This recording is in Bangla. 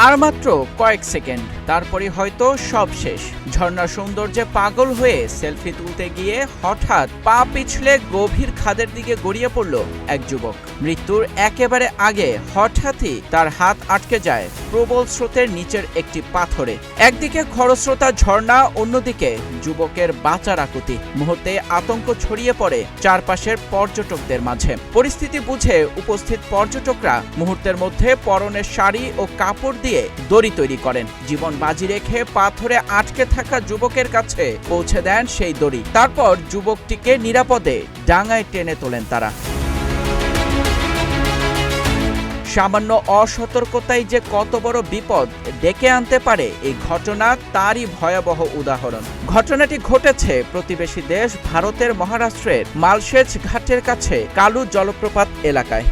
আর মাত্র কয়েক সেকেন্ড, তারপরে হয়তো সব শেষ। ঝর্ণার সৌন্দর্যে পাগল হয়ে সেলফি তুলতে গিয়ে হঠাৎ পা পিছলে গভীর খাদের দিকে গড়িয়ে পড়ল এক যুবক। মৃত্যুর একেবারে আগে হঠাৎই তার হাত আটকে যায় প্রবল স্রোতের নিচের একটি পাথরে। একদিকে খরস্রোতা ঝর্ণা, অন্যদিকে যুবকের বাঁচার আকুতি। মুহূর্তে আতঙ্ক ছড়িয়ে পড়ে চারপাশের পর্যটকদের মাঝে। পরিস্থিতি বুঝে উপস্থিত পর্যটকরা মুহূর্তের মধ্যে পরনের শাড়ি ও কাপড় দিয়ে দড়ি তৈরি করেন। জীবন বাজি রেখে পাথরে আটকে থাকা যুবকের কাছে পৌঁছে দেন সেই দড়ি। তারপর যুবকটিকে নিরাপদে ডাঙায় টেনে তোলেন তারা। সামান্য অসতর্কতাই যে কত বড় বিপদ ডেকে আনতে পারে, এই ঘটনা তারই ভয়াবহ উদাহরণ। ঘটনাটি ঘটেছে প্রতিবেশী দেশ ভারতের মহারাষ্ট্রের মালসেজ ঘাটের কাছে কালু জলপ্রপাত এলাকায়।